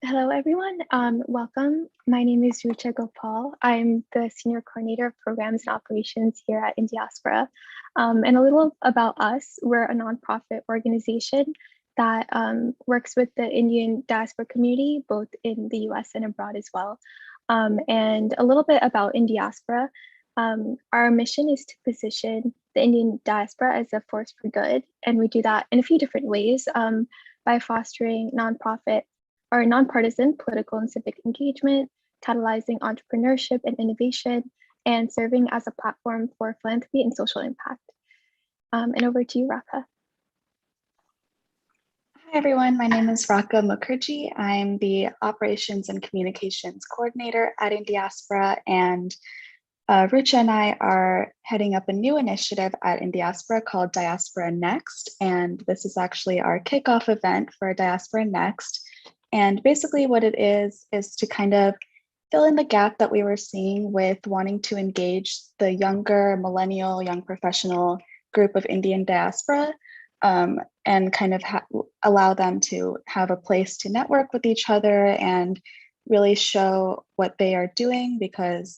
Hello, everyone. Welcome. My name is Rucha Gopal. I'm the Senior Coordinator of Programs and Operations here at Indiaspora. And a little about us, we're a nonprofit organization that works with the Indian diaspora community, both in the US and abroad as well. And a little bit about Indiaspora. Our mission is to position the Indian diaspora as a force for good. And we do that in a few different ways by fostering nonprofit or nonpartisan political and civic engagement, catalyzing entrepreneurship and innovation, and serving as a platform for philanthropy and social impact. And over to you, Rocco. Hi, everyone. My name is Rocco Mukherjee. I'm the Operations and Communications Coordinator at Indiaspora, and Rucha and I are heading up a new initiative at Indiaspora called DiasporaNEXT, and this is actually our kickoff event for DiasporaNEXT. And basically what it is to kind of fill in the gap that we were seeing with wanting to engage the younger millennial, young professional group of Indian diaspora and kind of allow them to have a place to network with each other and really show what they are doing, because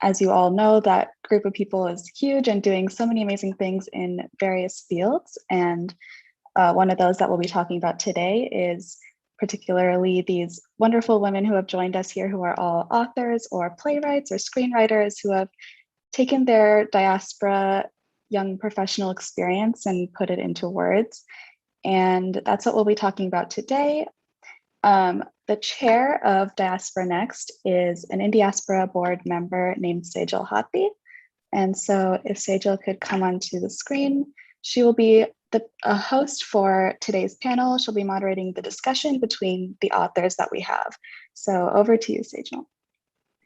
as you all know, that group of people is huge and doing so many amazing things in various fields. And one of those that we'll be talking about today is particularly these wonderful women who have joined us here, who are all authors or playwrights or screenwriters who have taken their diaspora young professional experience and put it into words. And that's what we'll be talking about today. The chair of DiasporaNEXT is an Indiaspora board member named Sejal Hathi. And so if Sejal could come onto the screen, she will be a host for today's panel. She'll be moderating the discussion between the authors that we have. So over to you, Sejal.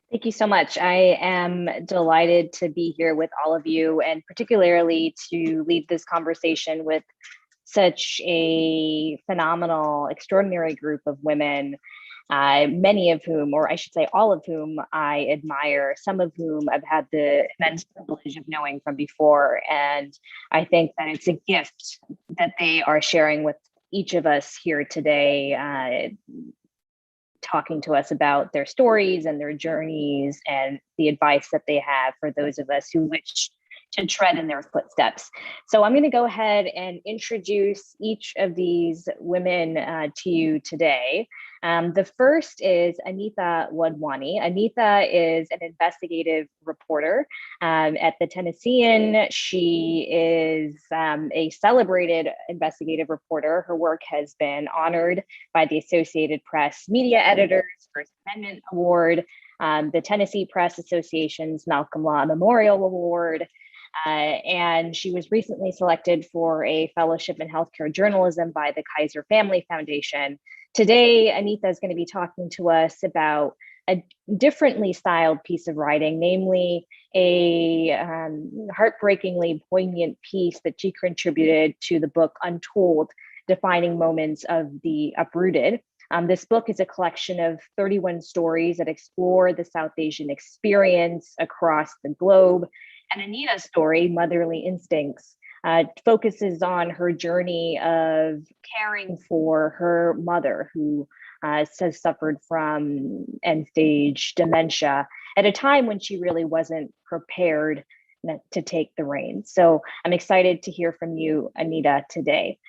Thank you so much. I am delighted to be here with all of you, and particularly to lead this conversation with such a phenomenal, extraordinary group of women, many of whom, or I should say all of whom, I admire, some of whom I've had the immense privilege of knowing from before. And I think that it's a gift that they are sharing with each of us here today, talking to us about their stories and their journeys and the advice that they have for those of us who wish to tread in their footsteps. So I'm going to go ahead and introduce each of these women to you today. The first is Anita Wadhwani. Anita is an investigative reporter at the Tennessean. She is a celebrated investigative reporter. Her work has been honored by the Associated Press Media Editors First Amendment Award, the Tennessee Press Association's Malcolm Law Memorial Award, and she was recently selected for a fellowship in healthcare journalism by the Kaiser Family Foundation. Today, Anita is going to be talking to us about a differently styled piece of writing, namely a heartbreakingly poignant piece that she contributed to the book Untold, Defining Moments of the Uprooted. This book is a collection of 31 stories that explore the South Asian experience across the globe. And Anita's story, Motherly Instincts, focuses on her journey of caring for her mother, who has suffered from end-stage dementia at a time when she really wasn't prepared to take the reins. So I'm excited to hear from you, Anita, today.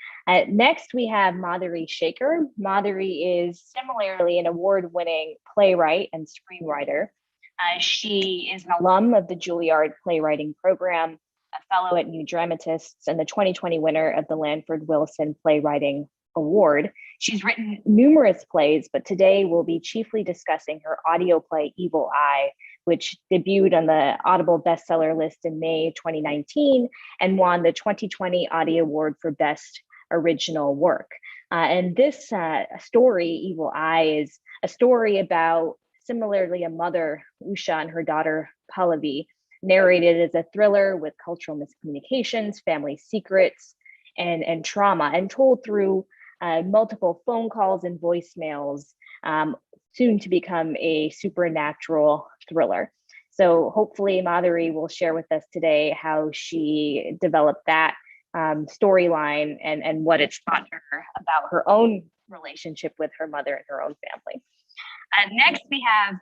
Next, we have Madhuri Shaker. Madhuri is similarly an award-winning playwright and screenwriter. She is an alum of the Juilliard Playwriting Program, a fellow at New Dramatists, and the 2020 winner of the Lanford Wilson Playwriting Award. She's written numerous plays, but today we'll be chiefly discussing her audio play, Evil Eye, which debuted on the Audible bestseller list in May 2019 and won the 2020 Audie Award for Best Original Work. And this story, Evil Eye, is a story about similarly a mother, Usha, and her daughter, Pallavi, narrated as a thriller with cultural miscommunications, family secrets, and trauma, and told through multiple phone calls and voicemails, soon to become a supernatural thriller. So hopefully Madhuri will share with us today how she developed that storyline and what it's taught her about her own relationship with her mother and her own family. Next, we have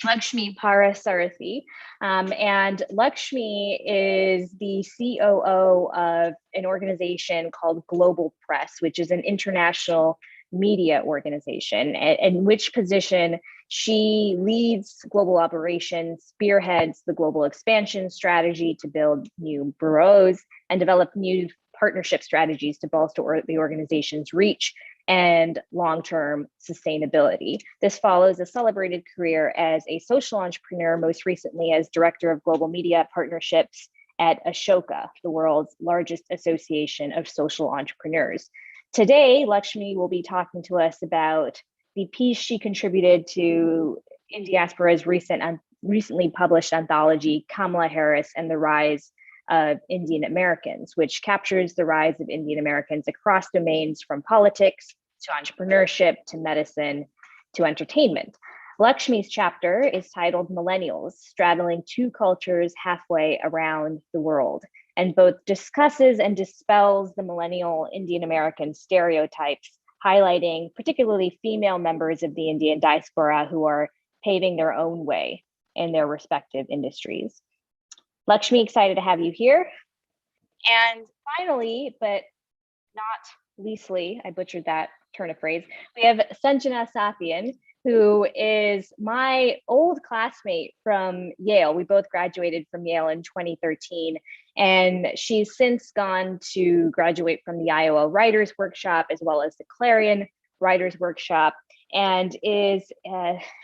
Lakshmi Parasarathy. And Lakshmi is the COO of an organization called Global Press, which is an international media organization, in which position she leads global operations, spearheads the global expansion strategy to build new bureaus and develop new partnership strategies to bolster the organization's reach and long-term sustainability. This follows a celebrated career as a social entrepreneur, most recently as Director of Global Media Partnerships at Ashoka, the world's largest association of social entrepreneurs. Today, Lakshmi will be talking to us about the piece she contributed to Indiaspora's recently published anthology, Kamala Harris and the Rise of Indian Americans, which captures the rise of Indian Americans across domains from politics to entrepreneurship to medicine to entertainment. Lakshmi's chapter is titled Millennials, Straddling Two Cultures Halfway Around the World, and both discusses and dispels the millennial Indian American stereotypes, highlighting particularly female members of the Indian diaspora who are paving their own way in their respective industries. Lakshmi, excited to have you here. And finally, but not leastly, I butchered that turn of phrase, we have Sanjena Sapien, who is my old classmate from Yale. We both graduated from Yale in 2013, and she's since gone to graduate from the Iowa Writers Workshop as well as the Clarion Writers Workshop, and is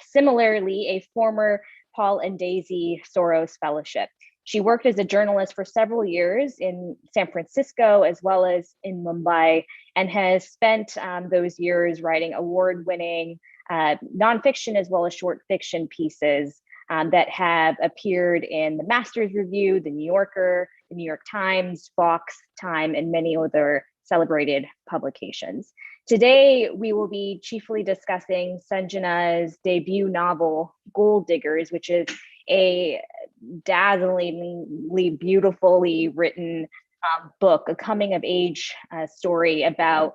similarly a former Paul and Daisy Soros Fellowship. She worked as a journalist for several years in San Francisco as well as in Mumbai, and has spent those years writing award-winning nonfiction as well as short fiction pieces that have appeared in the Masters Review, the New Yorker, the New York Times, Vox, Time, and many other celebrated publications. Today, we will be chiefly discussing Sanjana's debut novel, Gold Diggers, which is a dazzlingly beautifully written book, a coming of age story about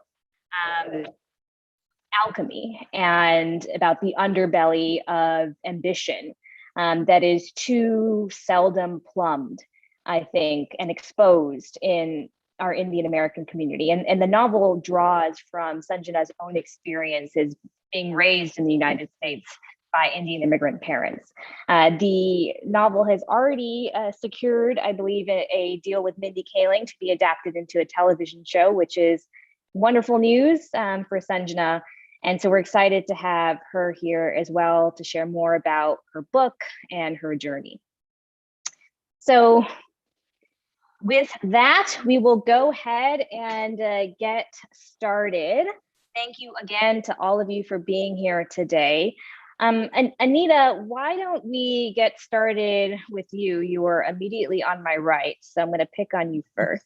alchemy and about the underbelly of ambition that is too seldom plumbed, I think, and exposed in our Indian American community. And the novel draws from Sanjana's own experiences being raised in the United States by Indian immigrant parents. The novel has already secured, I believe, a deal with Mindy Kaling to be adapted into a television show, which is wonderful news for Sanjana. And so we're excited to have her here as well to share more about her book and her journey. So with that, we will go ahead and get started. Thank you again to all of you for being here today. And Anita, why don't we get started with you? You are immediately on my right, so I'm going to pick on you first.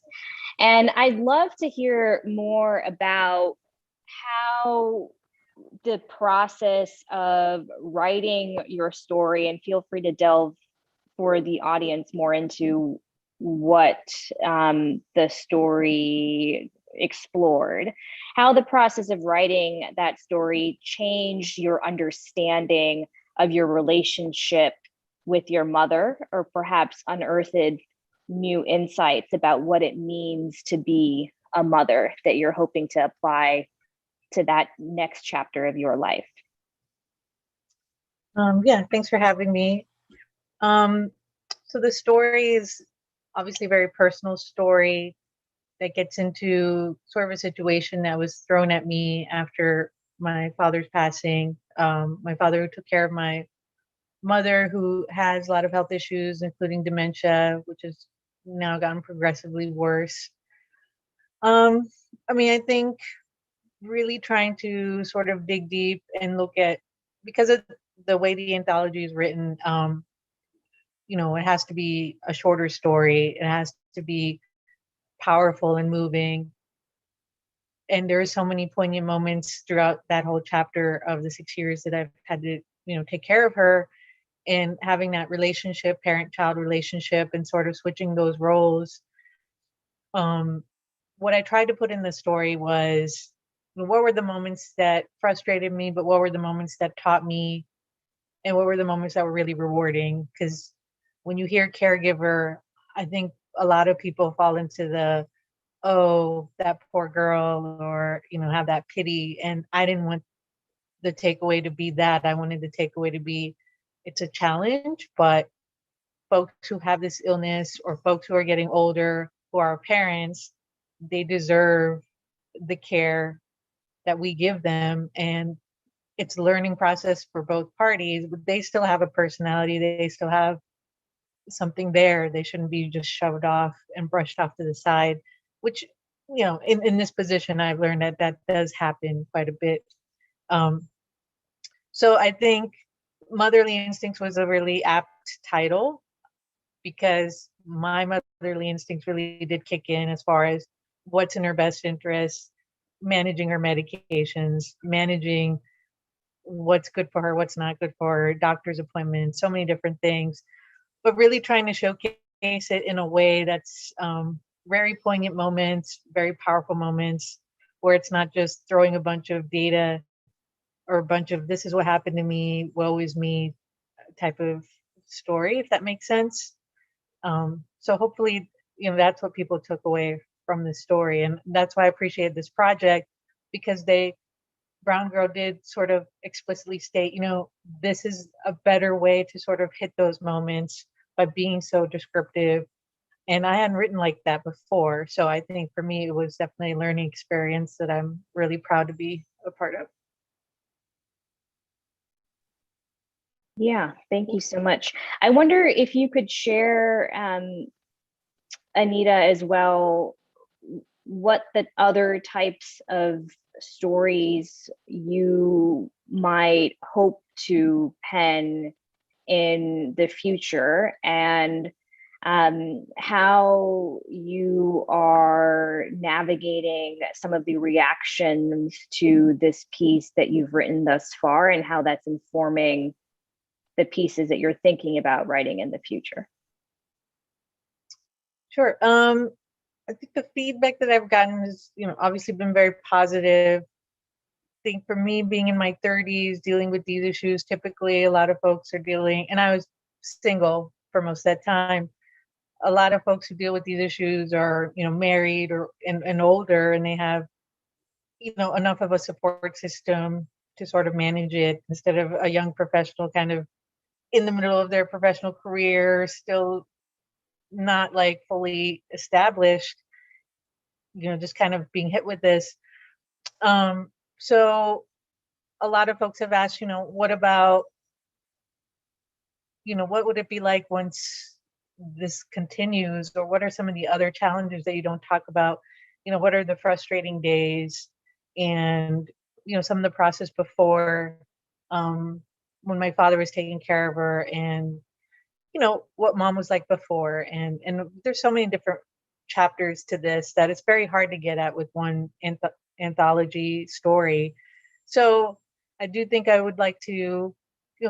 And I'd love to hear more about how the process of writing your story, and feel free to delve for the audience more into what the story explored, how the process of writing that story changed your understanding of your relationship with your mother, or perhaps unearthed new insights about what it means to be a mother that you're hoping to apply to that next chapter of your life. Yeah, thanks for having me. So the story is obviously a very personal story that gets into sort of a situation that was thrown at me after my father's passing. My father took care of my mother, who has a lot of health issues, including dementia, which has now gotten progressively worse. I mean, I think really trying to sort of dig deep and look at, because of the way the anthology is written, you know, it has to be a shorter story. It has to be powerful and moving. And there are so many poignant moments throughout that whole chapter of the 6 years that I've had to, you know, take care of her, and having that relationship, parent-child relationship, and sort of switching those roles. What I tried to put in the story was what were the moments that frustrated me, but what were the moments that taught me, and what were the moments that were really rewarding? Because when you hear caregiver, I think a lot of people fall into the, oh, that poor girl, or, have that pity. And I didn't want the takeaway to be that. I wanted the takeaway to be, it's a challenge, but folks who have this illness, or folks who are getting older, who are parents, they deserve the care that we give them. And it's a learning process for both parties, but they still have a personality. They still have something there. They shouldn't be just shoved off and brushed off to the side, which, in this position, I've learned that does happen quite a bit. So I think Motherly Instincts was a really apt title, because my motherly instincts really did kick in as far as what's in her best interest, managing her medications, managing what's good for her, what's not good for her, doctor's appointments, so many different things, but really trying to showcase it in a way that's very poignant moments, very powerful moments, where it's not just throwing a bunch of data or a bunch of this is what happened to me, woe is me type of story, if that makes sense. So hopefully, that's what people took away from the story. And that's why I appreciate this project, because Brown Girl did sort of explicitly state, this is a better way to sort of hit those moments by being so descriptive. And I hadn't written like that before. So I think for me, it was definitely a learning experience that I'm really proud to be a part of. Yeah, thank you so much. I wonder if you could share, Anita, as well, what the other types of stories you might hope to pen in the future, and how you are navigating some of the reactions to this piece that you've written thus far, and how that's informing the pieces that you're thinking about writing in the future. Sure. I think the feedback that I've gotten has, obviously been very positive. I think for me, being in my 30s, dealing with these issues, typically a lot of folks are dealing, and I was single for most of that time. A lot of folks who deal with these issues are, married or and older, and they have, enough of a support system to sort of manage it, instead of a young professional kind of in the middle of their professional career, still not like fully established, just kind of being hit with this. So a lot of folks have asked, what about, what would it be like once this continues, or what are some of the other challenges that you don't talk about? What are the frustrating days, and, some of the process before, when my father was taking care of her, and what mom was like before, and there's so many different chapters to this that it's very hard to get at with one anthology story. So I do think I would like to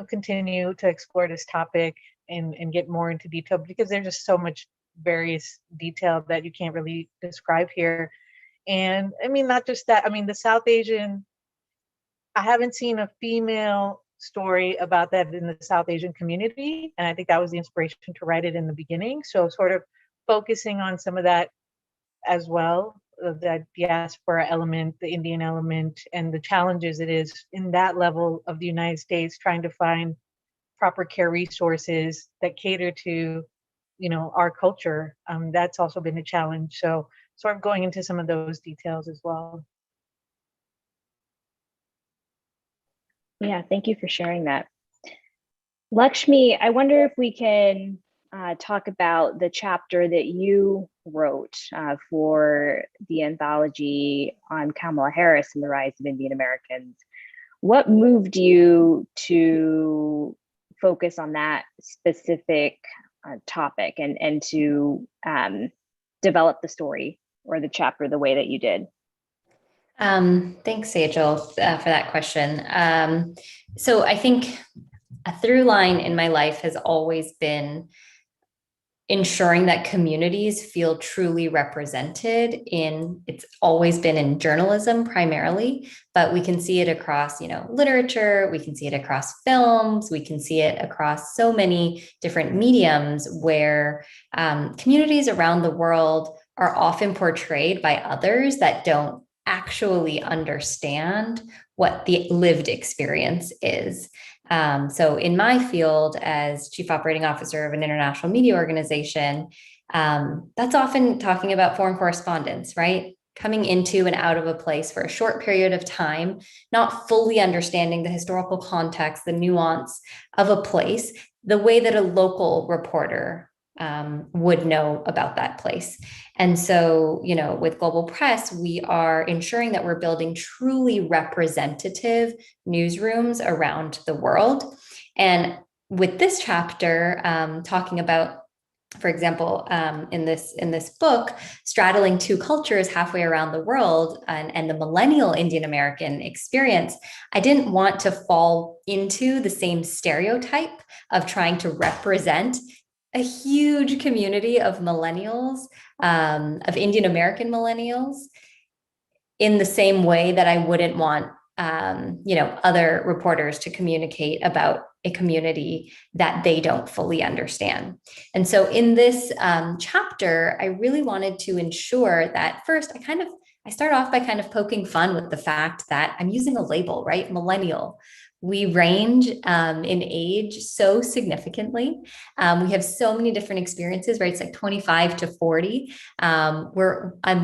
continue to explore this topic and get more into detail, because there's just so much various detail that you can't really describe here. And I mean, not just that, I mean, the South Asian, I haven't seen a female story about that in the South Asian community. And I think that was the inspiration to write it in the beginning. So sort of focusing on some of that as well, that diaspora element, the Indian element, and the challenges it is in that level of the United States, trying to find proper care resources that cater to, our culture. That's also been a challenge. So sort of going into some of those details as well. Yeah, thank you for sharing that. Lakshmi, I wonder if we can talk about the chapter that you wrote for the anthology on Kamala Harris and the rise of Indian Americans. What moved you to focus on that specific topic and to develop the story or the chapter the way that you did? Thanks, Sejal, for that question. So I think a through line in my life has always been ensuring that communities feel truly represented it's always been in journalism primarily, but we can see it across, literature, we can see it across films, we can see it across so many different mediums where communities around the world are often portrayed by others that don't actually understand what the lived experience is. So in my field as Chief Operating Officer of an international media organization, that's often talking about foreign correspondence, right? Coming into and out of a place for a short period of time, not fully understanding the historical context, the nuance of a place, the way that a local reporter would know about that place. And so, with Global Press, we are ensuring that we're building truly representative newsrooms around the world. And with this chapter, talking about, for example, in this book, straddling two cultures halfway around the world and the millennial Indian American experience, I didn't want to fall into the same stereotype of trying to represent a huge community of millennials, of Indian American millennials, in the same way that I wouldn't want, other reporters to communicate about a community that they don't fully understand. And so in this chapter, I really wanted to ensure that first, I start off by kind of poking fun with the fact that I'm using a label, right? Millennial. We range in age so significantly. We have so many different experiences, right? It's like 25 to 40. I'm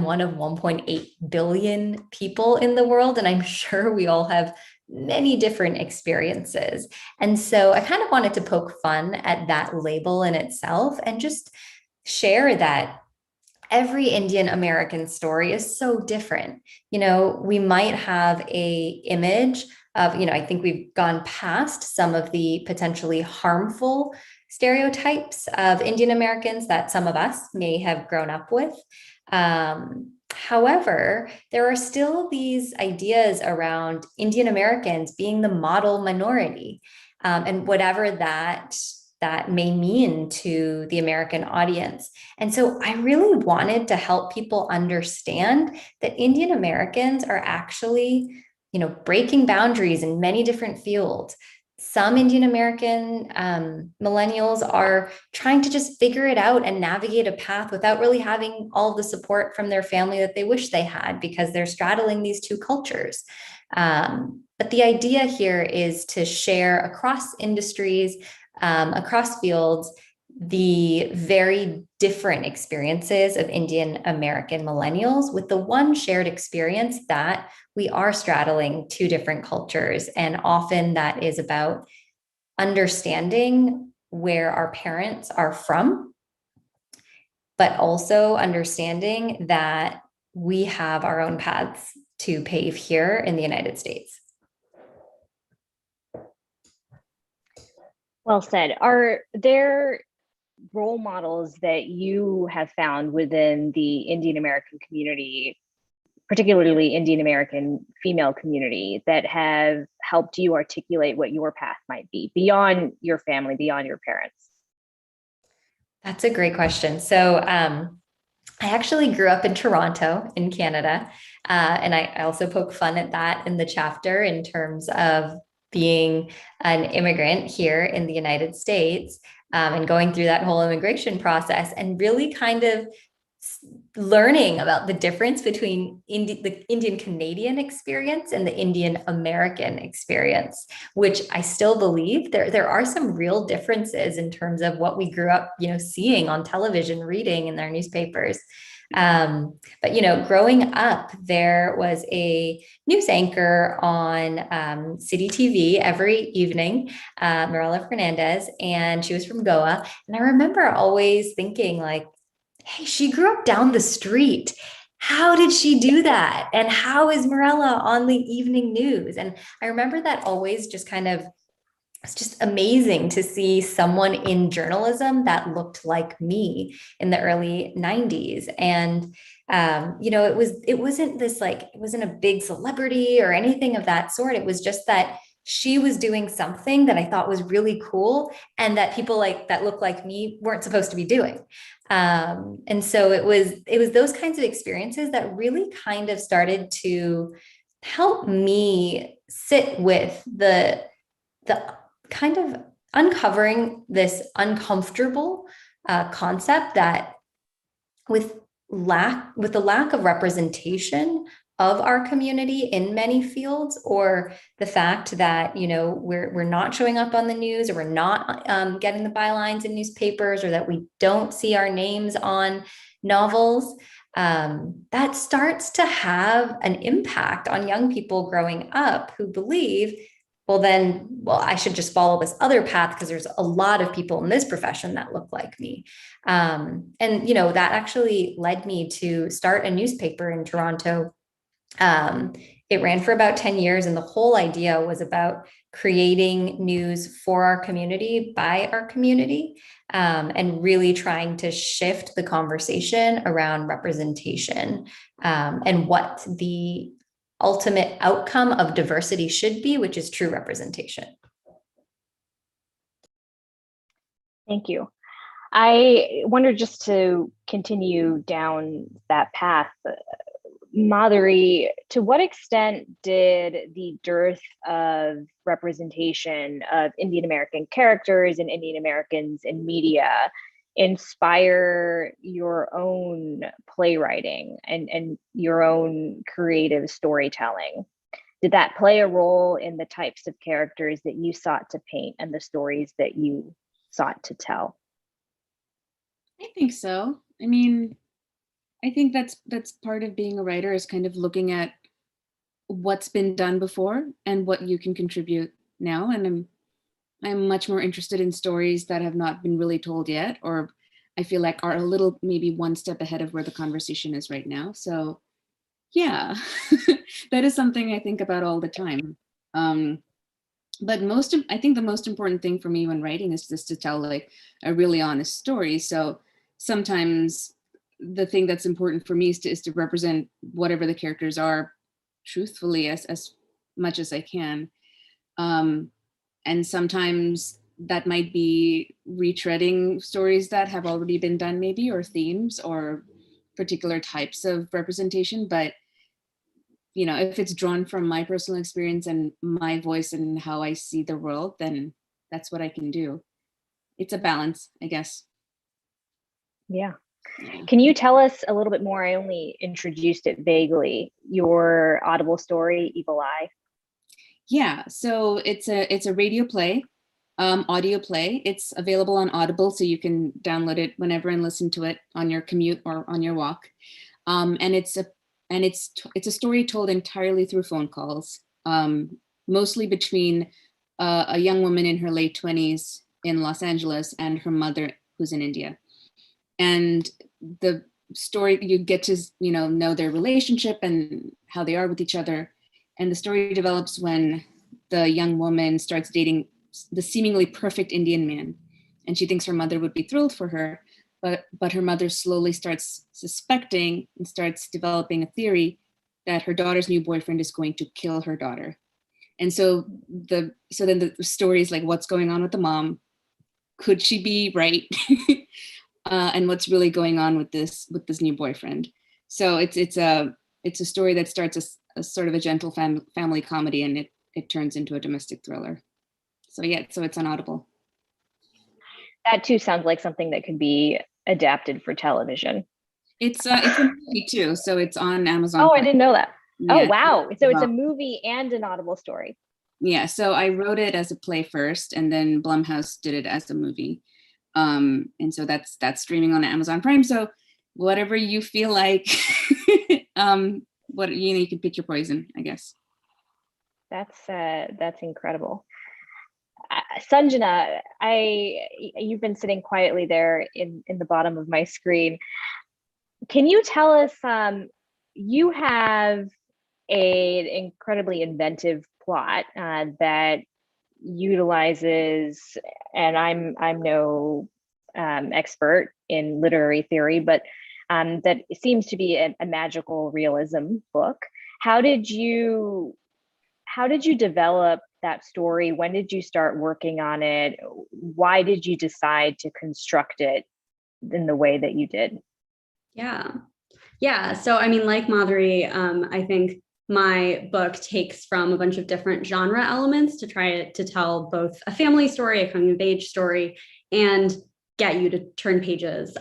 one of 1.8 billion people in the world, and I'm sure we all have many different experiences. And so I kind of wanted to poke fun at that label in itself and just share that every Indian American story is so different. We might have a image of, I think we've gone past some of the potentially harmful stereotypes of Indian Americans that some of us may have grown up with. However, there are still these ideas around Indian Americans being the model minority, and whatever that may mean to the American audience. And so I really wanted to help people understand that Indian Americans are actually, breaking boundaries in many different fields. Some Indian American millennials are trying to just figure it out and navigate a path without really having all the support from their family that they wish they had, because they're straddling these two cultures. But the idea here is to share across industries, across fields, the very different experiences of Indian American millennials, with the one shared experience that we are straddling two different cultures. And often that is about understanding where our parents are from, but also understanding that we have our own paths to pave here in the United States. Well said. Are there role models that you have found within the Indian American community, particularly Indian American female community, that have helped you articulate what your path might be beyond your family, beyond your parents? That's a great question. So I actually grew up in Toronto in Canada. And I also poke fun at that in the chapter in terms of being an immigrant here in the United States, and going through that whole immigration process and really kind of learning about the difference between the Indian Canadian experience and the Indian American experience, which I still believe there are some real differences in terms of what we grew up, seeing on television, reading in their newspapers. But growing up, there was a news anchor on City TV every evening, Mirella Fernandez, and she was from Goa. And I remember always thinking, like, hey, she grew up down the street. How did she do that? And how is Mirella on the evening news? And I remember that always just kind of, it's just amazing to see someone in journalism that looked like me in the early 90s. And, it wasn't this, like, it wasn't a big celebrity or anything of that sort. It was just that she was doing something that I thought was really cool and that people like that look like me weren't supposed to be doing. And so it was those kinds of experiences that really kind of started to help me sit with the kind of uncovering this uncomfortable concept that with the lack of representation of our community in many fields, or the fact that we're not showing up on the news, or we're not getting the bylines in newspapers, or that we don't see our names on novels, that starts to have an impact on young people growing up who believe, well, I should just follow this other path because there's a lot of people in this profession that look like me. And that actually led me to start a newspaper in Toronto. It ran for about 10 years, and the whole idea was about creating news for our community by our community, and really trying to shift the conversation around representation, and what the ultimate outcome of diversity should be, which is true representation. Thank you. I wonder, just to continue down that path, Madhuri, to what extent did the dearth of representation of Indian American characters and Indian Americans in media inspire your own playwriting and your own creative storytelling? Did that play a role in the types of characters that you sought to paint and the stories that you sought to tell? I think so. I mean, I think that's part of being a writer, is kind of looking at what's been done before and what you can contribute now. And I'm much more interested in stories that have not been really told yet, or I feel like are a little, maybe one step ahead of where the conversation is right now. So yeah, that is something I think about all the time. But I think the most important thing for me when writing is just to tell like a really honest story. So sometimes the thing that's important for me is to represent whatever the characters are truthfully as much as I can. And sometimes that might be retreading stories that have already been done maybe, or themes or particular types of representation. But if it's drawn from my personal experience and my voice and how I see the world, then that's what I can do. It's a balance, I guess. Yeah. Can you tell us a little bit more? I only introduced it vaguely. Your Audible story, Evil Eye. Yeah, so it's a radio play, audio play. It's available on Audible, so you can download it whenever and listen to it on your commute or on your walk. And it's a story told entirely through phone calls, mostly between a young woman in her late 20s in Los Angeles and her mother, who's in India. And the story, you get to know their relationship and how they are with each other. And the story develops when the young woman starts dating the seemingly perfect Indian man, and she thinks her mother would be thrilled for her, but her mother slowly starts suspecting and starts developing a theory that her daughter's new boyfriend is going to kill her daughter. And so then the story is like, what's going on with the mom? Could she be right? And what's really going on with this new boyfriend? So it's a story that starts as a sort of a gentle family comedy, and it turns into a domestic thriller. So yeah, so it's on Audible. That too sounds like something that could be adapted for television. It's a movie too, so it's on Amazon. Oh, I didn't know that. Yeah. Oh, wow. So it's a movie and an Audible story. Yeah, so I wrote it as a play first, and then Blumhouse did it as a movie. And so that's streaming on Amazon Prime. So whatever you feel like, you can pick your poison, I guess. That's incredible. Sanjana, you've been sitting quietly there in the bottom of my screen. Can you tell us, you have an incredibly inventive plot that utilizes, and I'm no expert in literary theory, but that seems to be a magical realism book. How did you develop that story? When did you start working on it? Why did you decide to construct it in the way that you did? Yeah. So, I mean, like Madhuri, I think my book takes from a bunch of different genre elements to try to tell both a family story, a coming of age story, and get you to turn pages.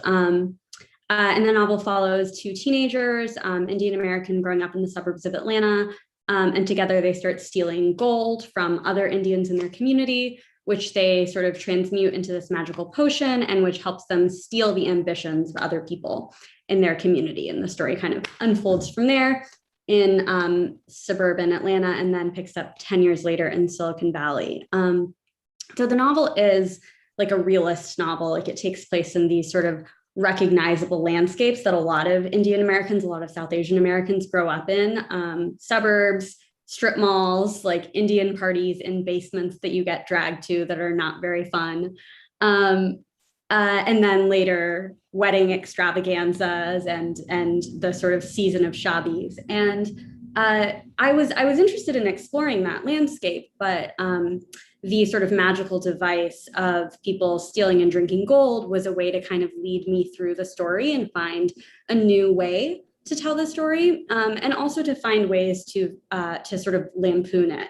And the novel follows two teenagers, Indian American growing up in the suburbs of Atlanta, and together they start stealing gold from other Indians in their community, which they sort of transmute into this magical potion, and which helps them steal the ambitions of other people in their community. And the story kind of unfolds from there in suburban Atlanta, and then picks up 10 years later in Silicon Valley. So the novel is like a realist novel. Like, it takes place in these sort of recognizable landscapes that a lot of Indian Americans, a lot of South Asian Americans grow up in, suburbs, strip malls, like Indian parties in basements that you get dragged to that are not very fun. And then later wedding extravaganzas and the sort of season of shadis. And I was interested in exploring that landscape, but the sort of magical device of people stealing and drinking gold was a way to kind of lead me through the story and find a new way to tell the story, and also to find ways to sort of lampoon it.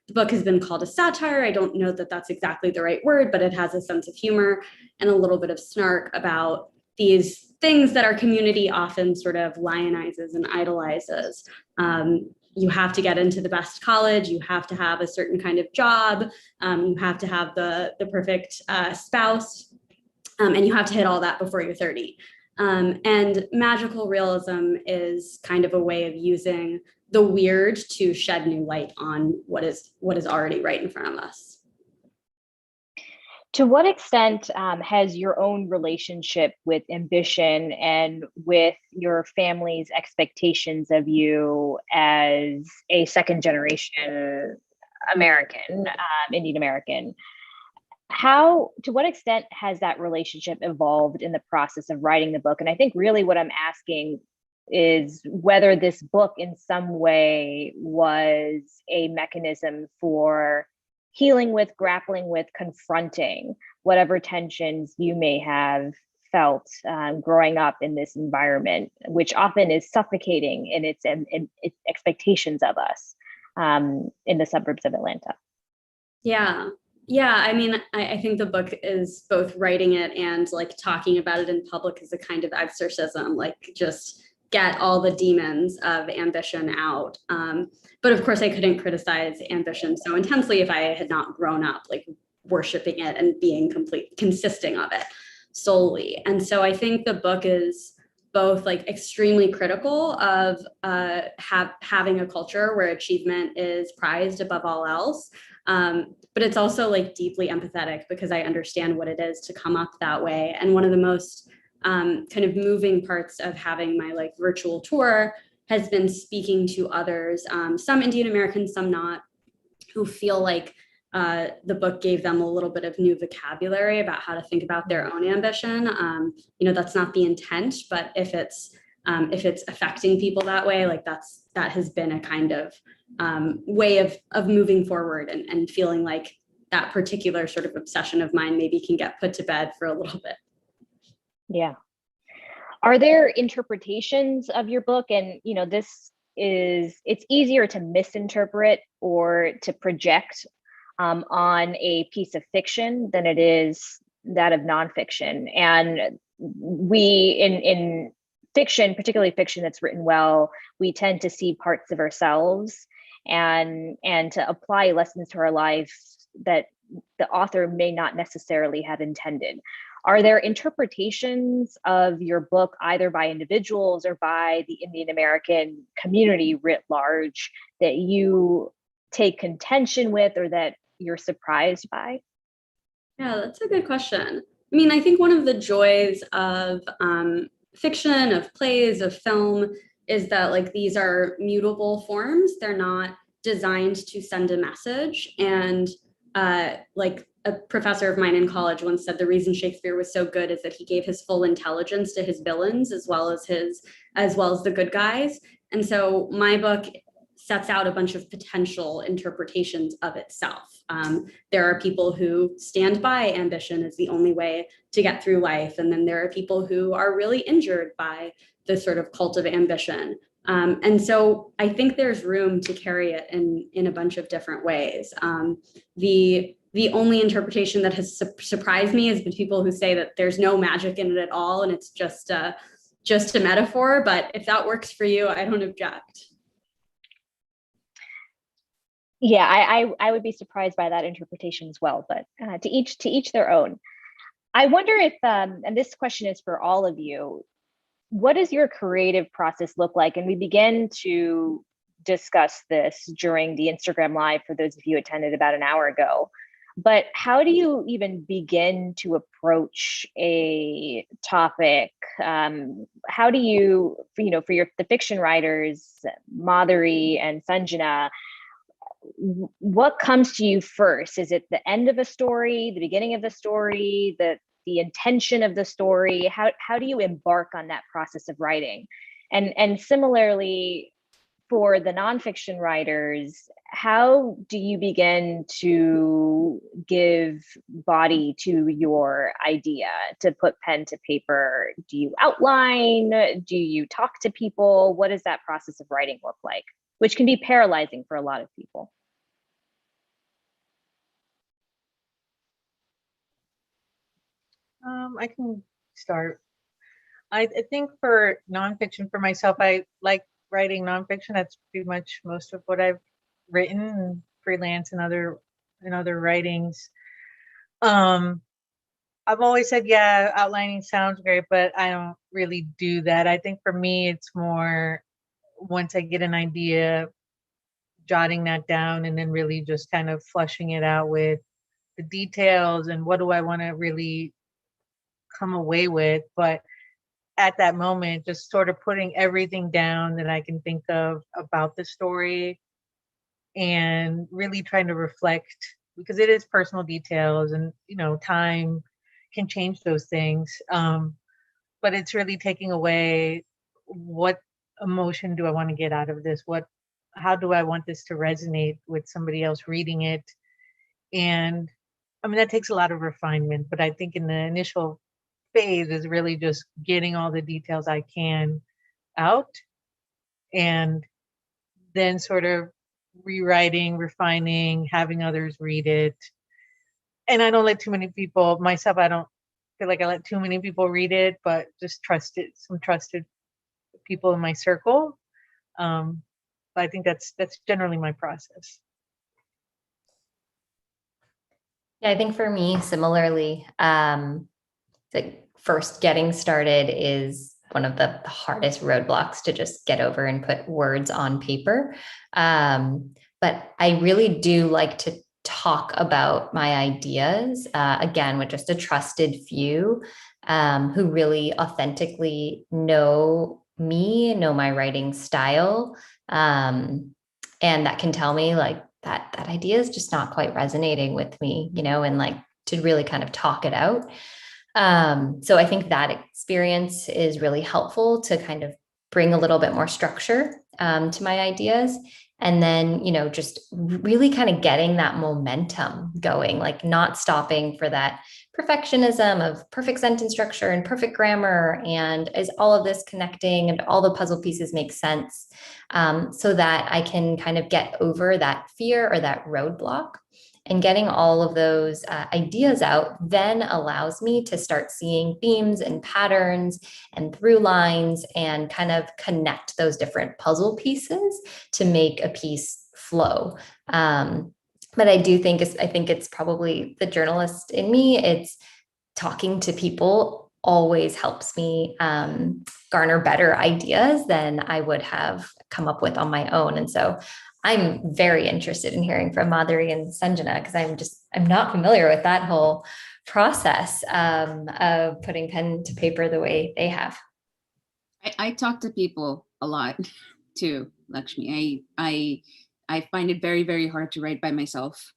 The book has been called a satire. I don't know that that's exactly the right word, but it has a sense of humor and a little bit of snark about these things that our community often sort of lionizes and idolizes. You have to get into the best college, you have to have a certain kind of job, you have to have the perfect spouse, and you have to hit all that before you're 30. And magical realism is kind of a way of using the weird to shed new light on what is already right in front of us. To what extent has your own relationship with ambition and with your family's expectations of you as a second generation American, Indian American, to what extent has that relationship evolved in the process of writing the book? And I think really what I'm asking is whether this book in some way was a mechanism for healing with, grappling with, confronting whatever tensions you may have felt growing up in this environment, which often is suffocating in its expectations of us in the suburbs of Atlanta. Yeah. I mean, I think the book is both writing it and like talking about it in public as a kind of exorcism, like just get all the demons of ambition out. But of course I couldn't criticize ambition so intensely if I had not grown up like worshiping it and being consisting of it solely. And so I think the book is both like extremely critical of having a culture where achievement is prized above all else. But it's also like deeply empathetic because I understand what it is to come up that way. And one of the most kind of moving parts of having my like virtual tour has been speaking to others, some Indian Americans, some not, who feel like the book gave them a little bit of new vocabulary about how to think about their own ambition. That's not the intent, but if it's affecting people that way, like that has been a kind of way of moving forward and feeling like that particular sort of obsession of mine maybe can get put to bed for a little bit. Yeah. Are there interpretations of your book? And, it's easier to misinterpret or to project on a piece of fiction than it is that of nonfiction. And we, in fiction, particularly fiction that's written well, we tend to see parts of ourselves and to apply lessons to our life that the author may not necessarily have intended. Are there interpretations of your book, either by individuals or by the Indian American community writ large, that you take contention with or that you're surprised by? Yeah, that's a good question. I mean, I think one of the joys of fiction, of plays, of film, is that like these are mutable forms. They're not designed to send a message. And like a professor of mine in college once said, the reason Shakespeare was so good is that he gave his full intelligence to his villains as well as the good guys. And so my book sets out a bunch of potential interpretations of itself. There are people who stand by ambition as the only way to get through life. And then there are people who are really injured by the sort of cult of ambition. And so I think there's room to carry it in a bunch of different ways. The only interpretation that has surprised me is the people who say that there's no magic in it at all and it's just a metaphor. But if that works for you, I don't object. Yeah, I would be surprised by that interpretation as well, but to each their own. I wonder if, and this question is for all of you, what does your creative process look like? And we begin to discuss this during the Instagram Live for those of you who attended about an hour ago. But how do you even begin to approach a topic? How do you, for the fiction writers, Madhuri and Sanjena, what comes to you first? Is it the end of a story, the beginning of the story, the intention of the story? How do you embark on that process of writing? And similarly, for the nonfiction writers, how do you begin to give body to your idea, to put pen to paper? Do you outline? Do you talk to people? What does that process of writing look like? Which can be paralyzing for a lot of people. I can start. I think for nonfiction, for myself, I like writing nonfiction. That's pretty much most of what I've written, and freelance and other writings. I've always said, yeah, outlining sounds great, but I don't really do that. I think for me, it's more once I get an idea, jotting that down and then really just kind of flushing it out with the details and what do I want to really come away with. But at that moment, just sort of putting everything down that I can think of about the story and really trying to reflect, because it is personal details and, time can change those things. But it's really taking away, what emotion do I want to get out of this? How do I want this to resonate with somebody else reading it? And I mean, that takes a lot of refinement, but I think in the initial phase is really just getting all the details I can out and then sort of rewriting, refining, having others read it. And I don't let too many people, myself, I don't feel like I let too many people read it, but just some trusted people in my circle. But I think that's generally my process. Yeah, I think for me, similarly, the first getting started is one of the hardest roadblocks to just get over and put words on paper. But I really do like to talk about my ideas, again, with just a trusted few who really authentically know me, know my writing style, and that can tell me like that idea is just not quite resonating with me, and like to really kind of talk it out. So I think that experience is really helpful to kind of bring a little bit more structure to my ideas. And then, just really kind of getting that momentum going, like not stopping for that perfectionism of perfect sentence structure and perfect grammar. And is all of this connecting and all the puzzle pieces make sense, so that I can kind of get over that fear or that roadblock. And getting all of those ideas out then allows me to start seeing themes and patterns and through lines and kind of connect those different puzzle pieces to make a piece flow. But I do think it's probably the journalist in me. It's talking to people always helps me garner better ideas than I would have come up with on my own. And so I'm very interested in hearing from Madhuri and Sanjena, because I'm not familiar with that whole process of putting pen to paper the way they have. I talk to people a lot too, Lakshmi. I find it very, very hard to write by myself.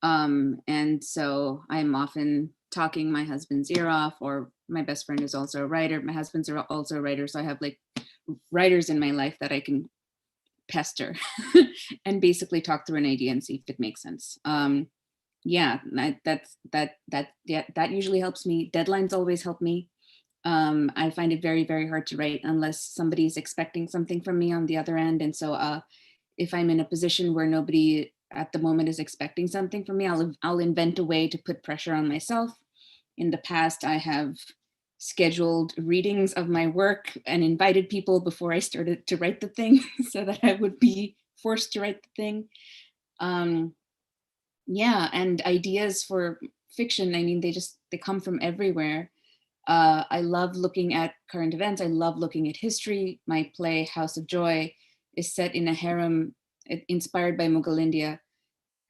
And so I'm often talking my husband's ear off, or my best friend is also a writer. My husband's also a writer. So I have like writers in my life that I can pester and basically talk through an idea and see if it makes sense. Yeah, that usually helps me. Deadlines always help me. I find it very, very hard to write unless somebody's expecting something from me on the other end. And so if I'm in a position where nobody at the moment is expecting something from me, I'll invent a way to put pressure on myself. In the past, I have scheduled readings of my work and invited people before I started to write the thing so that I would be forced to write the thing. Yeah, and ideas for fiction, I mean, they come from everywhere. I love looking at current events. I love looking at history. My play, House of Joy, is set in a harem inspired by Mughal India.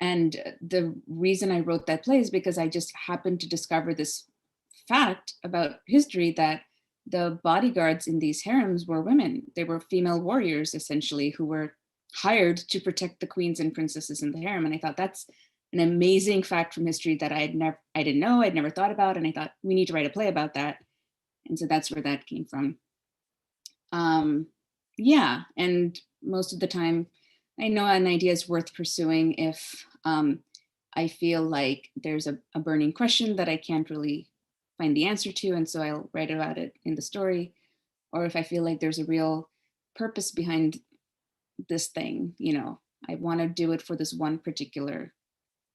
And the reason I wrote that play is because I just happened to discover this fact about history, that the bodyguards in these harems were women. They were female warriors, essentially, who were hired to protect the queens and princesses in the harem. And I thought that's an amazing fact from history that I didn't know, I'd never thought about. And I thought we need to write a play about that. And so that's where that came from. Yeah, and most of the time, I know an idea is worth pursuing if I feel like there's a burning question that I can't really find the answer to, and so I'll write about it in the story. Or if I feel like there's a real purpose behind this thing, you know, I want to do it for this one particular.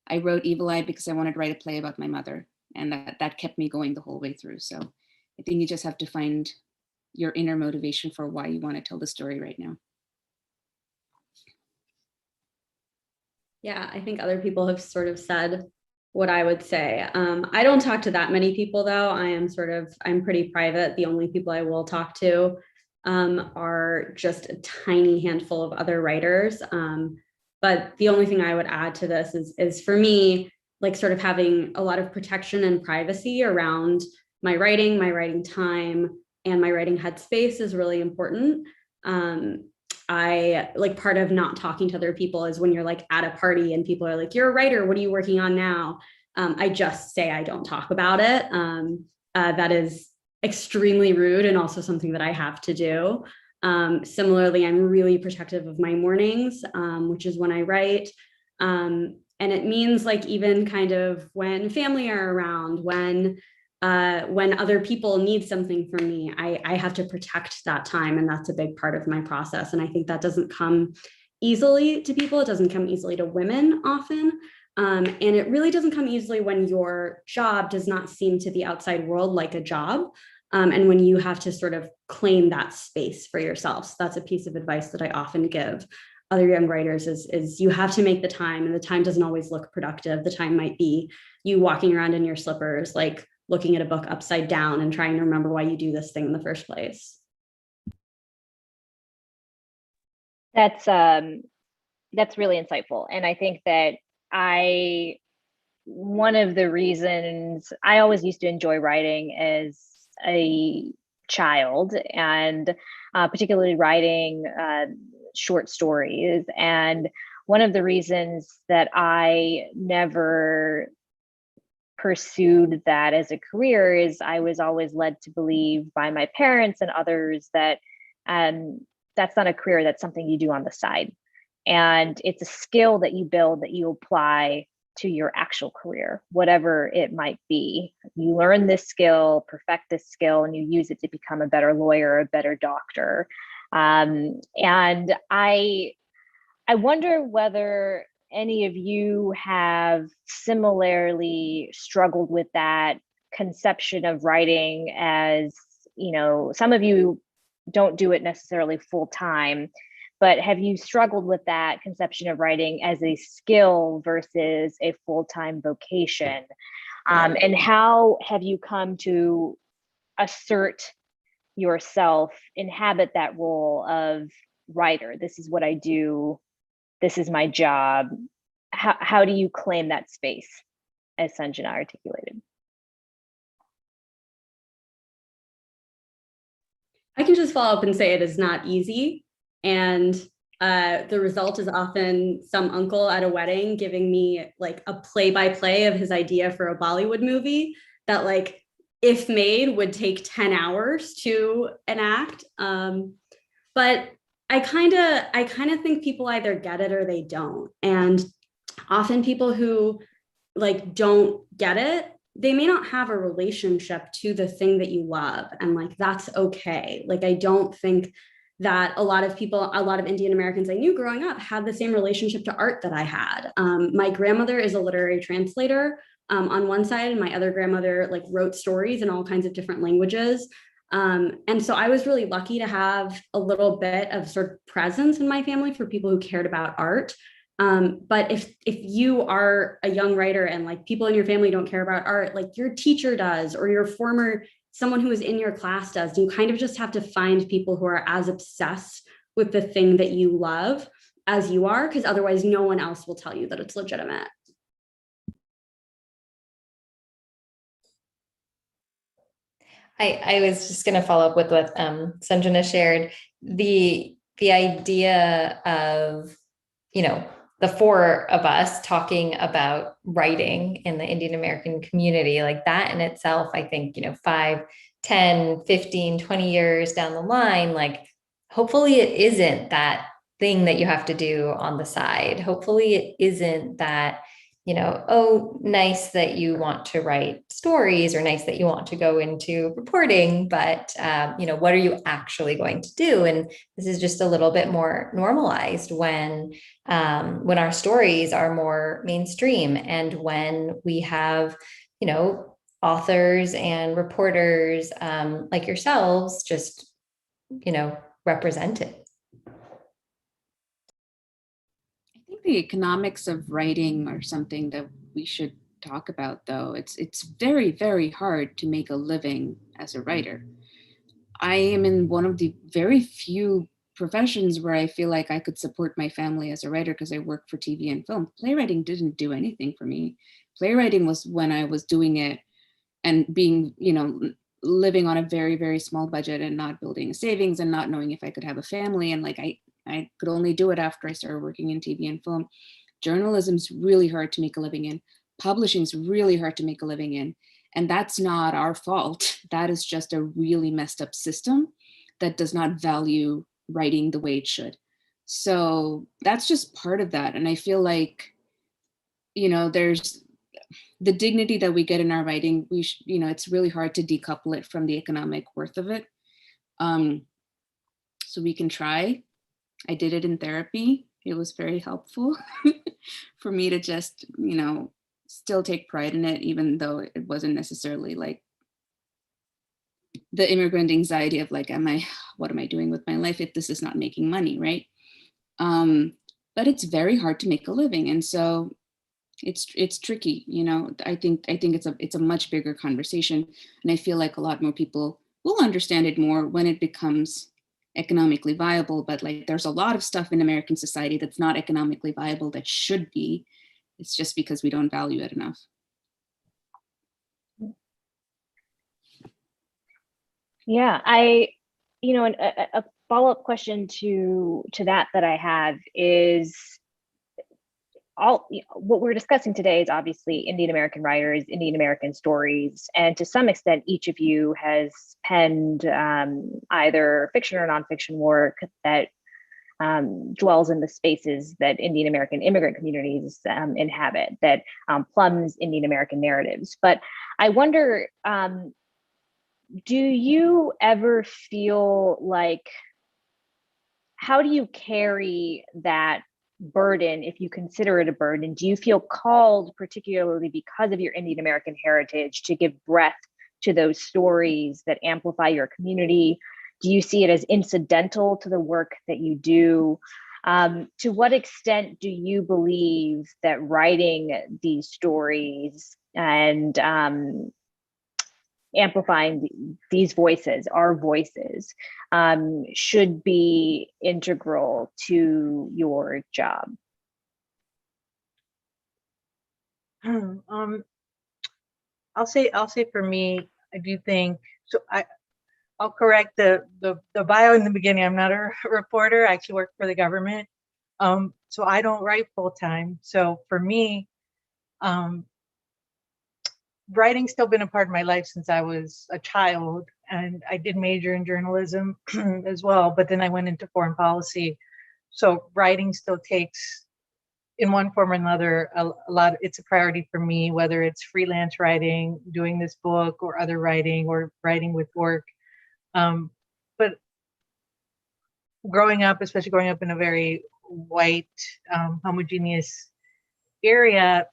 I wrote Evil Eye because I wanted to write a play about my mother, and that kept me going the whole way through. So I think you just have to find your inner motivation for why you want to tell the story right now. Yeah, I think other people have sort of said what I would say. I don't talk to that many people though. I'm pretty private. The only people I will talk to are just a tiny handful of other writers. But the only thing I would add to this is for me, like sort of having a lot of protection and privacy around my writing time, and my writing headspace is really important. I like, part of not talking to other people is when you're like at a party and people are like, you're a writer, what are you working on now? I just say I don't talk about it. That is extremely rude and also something that I have to do. Similarly, I'm really protective of my mornings, which is when I write. And it means like even kind of when family are around, when other people need something from me, I have to protect that time. And that's a big part of my process. And I think that doesn't come easily to people. It doesn't come easily to women often. And it really doesn't come easily when your job does not seem to the outside world like a job. And when you have to sort of claim that space for yourself. So that's a piece of advice that I often give other young writers is you have to make the time, and the time doesn't always look productive. The time might be you walking around in your slippers, like looking at a book upside down and trying to remember why you do this thing in the first place. That's really insightful. And I think that one of the reasons I always used to enjoy writing as a child, and particularly writing short stories. And one of the reasons that I never pursued that as a career is I was always led to believe by my parents and others that that's not a career, that's something you do on the side. And it's a skill that you build, that you apply to your actual career, whatever it might be. You learn this skill, perfect this skill, and you use it to become a better lawyer, a better doctor. And I wonder whether any of you have similarly struggled with that conception of writing. As, you know, some of you don't do it necessarily full time, but have you struggled with that conception of writing as a skill versus a full-time vocation? And how have you come to assert yourself, inhabit that role of writer? This is what I do. This is my job. How do you claim that space, as Sanjena articulated? I can just follow up and say it is not easy. And the result is often some uncle at a wedding giving me like a play-by-play of his idea for a Bollywood movie that, like, if made, would take 10 hours to enact. But I kind of think people either get it or they don't. And often people who like don't get it, they may not have a relationship to the thing that you love, and like that's okay. Like I don't think that a lot of people, a lot of Indian Americans I knew growing up had the same relationship to art that I had. My grandmother is a literary translator on one side, and my other grandmother like wrote stories in all kinds of different languages. And so I was really lucky to have a little bit of sort of presence in my family for people who cared about art. But if you are a young writer and like people in your family don't care about art, like your teacher does, or your former someone who is in your class does, you kind of just have to find people who are as obsessed with the thing that you love as you are, because otherwise no one else will tell you that it's legitimate. I was just going to follow up with what Sanjana shared. The idea of, you know, the four of us talking about writing in the Indian American community, like that in itself, I think, you know, 5, 10, 15, 20 years down the line, like hopefully it isn't that thing that you have to do on the side. Hopefully it isn't that, you know, oh, nice that you want to write stories, or nice that you want to go into reporting, but, you know, what are you actually going to do? And this is just a little bit more normalized when our stories are more mainstream, and when we have, you know, authors and reporters like yourselves just, you know, represented. The economics of writing are something that we should talk about, though. It's very, very hard to make a living as a writer. I am in one of the very few professions where I feel like I could support my family as a writer, because I work for TV and film. Playwriting didn't do anything for me. Playwriting was when I was doing it and being, you know, living on a very, very small budget and not building a savings and not knowing if I could have a family. And like, I could only do it after I started working in TV and film. Journalism's really hard to make a living in. Publishing's really hard to make a living in. And that's not our fault. That is just a really messed up system that does not value writing the way it should. So that's just part of that. And I feel like, you know, there's the dignity that we get in our writing. You know, it's really hard to decouple it from the economic worth of it. So we can try. I did it in therapy. It was very helpful for me to just, you know, still take pride in it, even though it wasn't necessarily like the immigrant anxiety of like, what am I doing with my life if this is not making money, right? But it's very hard to make a living. And so it's tricky, you know. I think it's a much bigger conversation. And I feel like a lot more people will understand it more when it becomes economically viable. But like, there's a lot of stuff in American society that's not economically viable that should be. It's just because we don't value it enough. Yeah, you know, a follow-up question to that I have is, what we're discussing today is obviously Indian American writers, Indian American stories, and to some extent, each of you has penned either fiction or nonfiction work that dwells in the spaces that Indian American immigrant communities inhabit, that plumbs Indian American narratives. But I wonder, do you ever feel like, how do you carry that burden, if you consider it a burden? Do you feel called, particularly because of your Indian American heritage, to give breath to those stories that amplify your community? Do you see it as incidental to the work that you do? To what extent do you believe that writing these stories and amplifying these voices, our voices, should be integral to your job? I'll say for me, I do think so. I'll correct the bio in the beginning. I'm not a reporter. I actually work for the government. So I don't write full time. So for me, writing's still been a part of my life since I was a child, and I did major in journalism as well, but then I went into foreign policy. So writing still takes, in one form or another, a lot. It's a priority for me, whether it's freelance writing, doing this book, or other writing, or writing with work. But growing up, especially growing up in a very white, homogeneous area,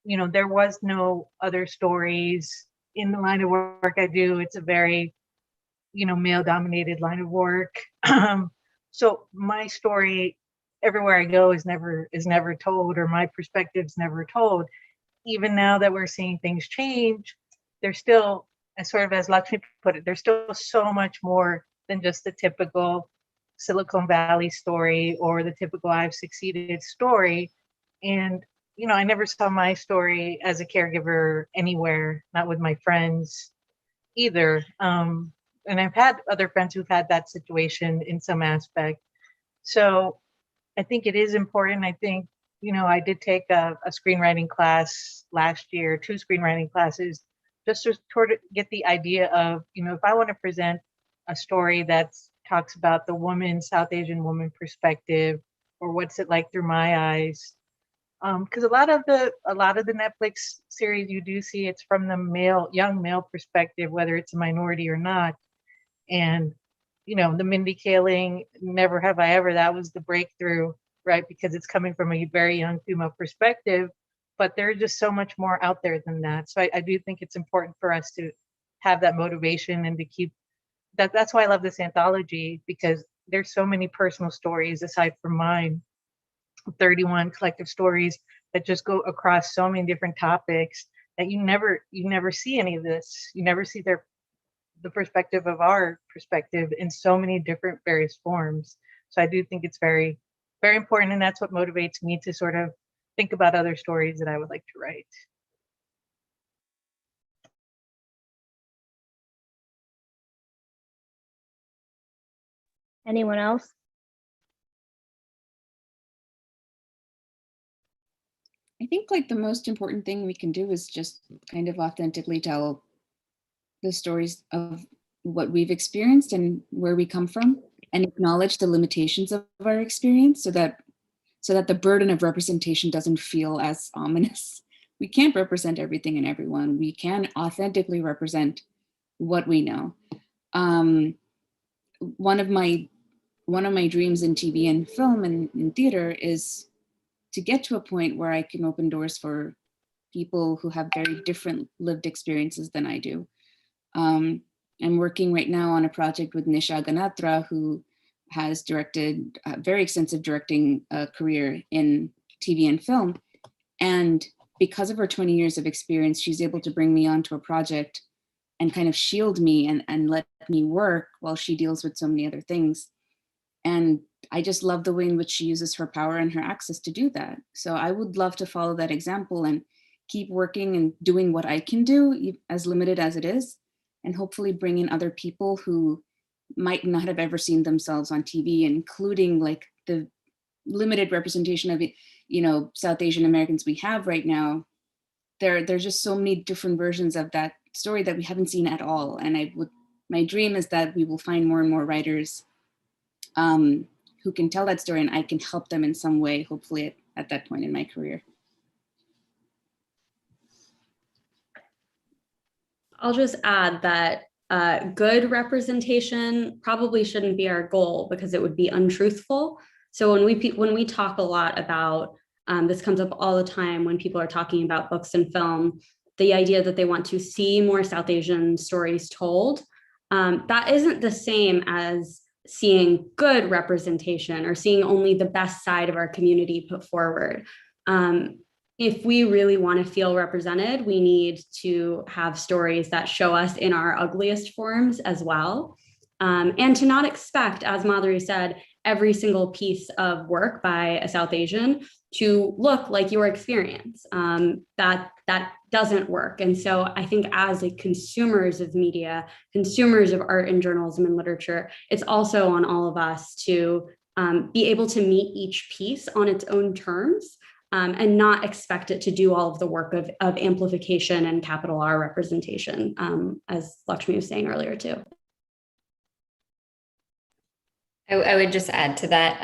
you know, there was no other stories in the line of work I do. It's a very, you know, male dominated line of work. So my story everywhere I go is never told, or my perspective's never told. Even now that we're seeing things change, there's still, as sort of as Lakshmi put it, there's still so much more than just the typical Silicon Valley story or the typical I've succeeded story. And, you know, I never saw my story as a caregiver anywhere, not with my friends either. And I've had other friends who've had that situation in some aspect. So I think it is important. I think, you know, I did take a screenwriting class last year, 2 screenwriting classes, just to sort of get the idea of, you know, if I want to present a story that talks about the woman, South Asian woman perspective, or what's it like through my eyes. Because a lot of the Netflix series you do see, it's from the young male perspective, whether it's a minority or not. And, you know, the Mindy Kaling, Never Have I Ever, that was the breakthrough, right? Because it's coming from a very young female perspective, but there's just so much more out there than that. So I do think it's important for us to have that motivation and to keep that. That's why I love this anthology, because there's so many personal stories aside from mine, 31 collective stories that just go across so many different topics that you never see any of this. You never see the perspective of our perspective in so many different various forms. So I do think it's very, very important. And that's what motivates me to sort of think about other stories that I would like to write. Anyone else? I think like the most important thing we can do is just kind of authentically tell the stories of what we've experienced and where we come from, and acknowledge the limitations of our experience so that the burden of representation doesn't feel as ominous. We can't represent everything and everyone. We can authentically represent what we know. One of my dreams in TV and film and in theater is to get to a point where I can open doors for people who have very different lived experiences than I do. I'm working right now on a project with Nisha Ganatra, who has directed a very extensive directing career in TV and film. And because of her 20 years of experience, she's able to bring me onto a project and kind of shield me and let me work while she deals with so many other things. And I just love the way in which she uses her power and her access to do that. So I would love to follow that example and keep working and doing what I can do, as limited as it is, and hopefully bring in other people who might not have ever seen themselves on TV, including like the limited representation of, you know, South Asian Americans we have right now. There's just so many different versions of that story that we haven't seen at all. And my dream is that we will find more and more writers who can tell that story, and I can help them in some way, hopefully at that point in my career. I'll just add that good representation probably shouldn't be our goal, because it would be untruthful. So when we talk a lot about, this comes up all the time when people are talking about books and film, the idea that they want to see more South Asian stories told, that isn't the same as seeing good representation or seeing only the best side of our community put forward. If we really want to feel represented, we need to have stories that show us in our ugliest forms as well. And to not expect, as Madhuri said, every single piece of work by a South Asian to look like your experience. That doesn't work. And so I think as a consumers of media, consumers of art and journalism and literature, it's also on all of us to be able to meet each piece on its own terms, and not expect it to do all of the work of amplification and capital R representation, as Lakshmi was saying earlier too. I would just add to that.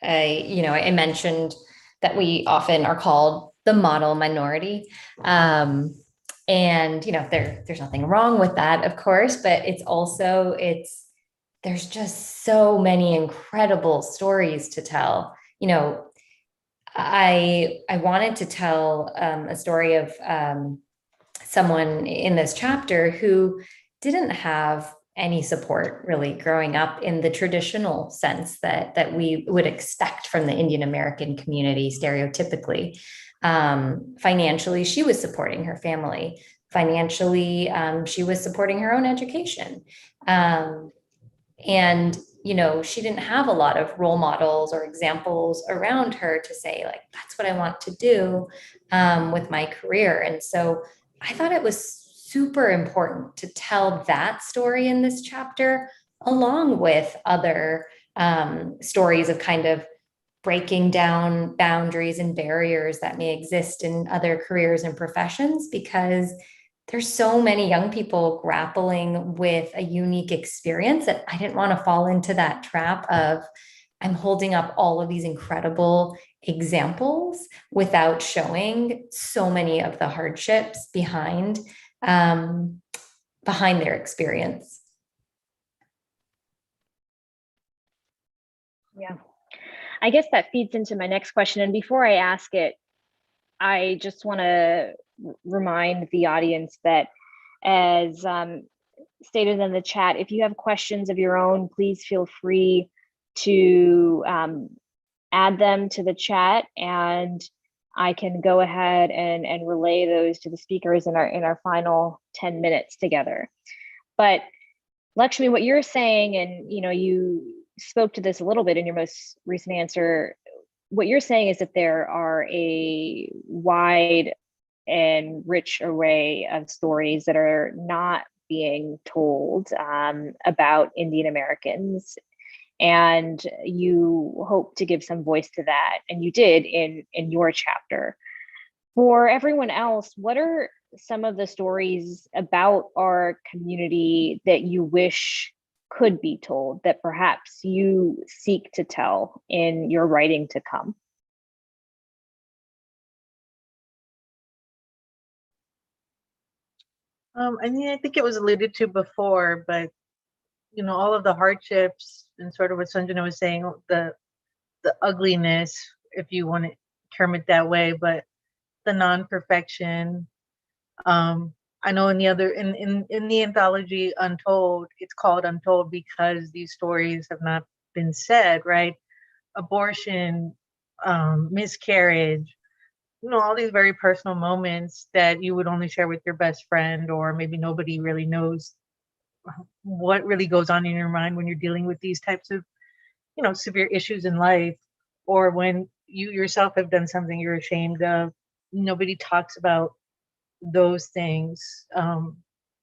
I mentioned that we often are called the model minority. And, there's nothing wrong with that, of course, but there's just so many incredible stories to tell. I wanted to tell a story of someone in this chapter who didn't have any support really growing up in the traditional sense that we would expect from the Indian American community stereotypically. Financially, she was supporting her family. Financially, she was supporting her own education. She didn't have a lot of role models or examples around her to say, like, that's what I want to do with my career. And so I thought it was super important to tell that story in this chapter, along with other stories of kind of breaking down boundaries and barriers that may exist in other careers and professions, because there's so many young people grappling with a unique experience that I didn't want to fall into that trap of I'm holding up all of these incredible examples without showing so many of the hardships behind their experience. Yeah, I guess that feeds into my next question. And before I ask it, I just want to remind the audience that, as stated in the chat, if you have questions of your own, please feel free to add them to the chat, and I can go ahead and relay those to the speakers in our final 10 minutes together. But Lakshmi, what you're saying, and you spoke to this a little bit in your most recent answer, what you're saying is that there are a wide and rich array of stories that are not being told about Indian Americans, and you hope to give some voice to that, and you did in your chapter. For everyone else, what are some of the stories about our community that you wish could be told, that perhaps you seek to tell in your writing to come? I think it was alluded to before, but all of the hardships and sort of what Sanjena was saying, the ugliness, if you want to term it that way, but the non-perfection. I know in the anthology Untold, it's called Untold because these stories have not been said, right? Abortion, miscarriage, all these very personal moments that you would only share with your best friend, or maybe nobody really knows what really goes on in your mind when you're dealing with these types of, severe issues in life, or when you yourself have done something you're ashamed of. Nobody talks about those things,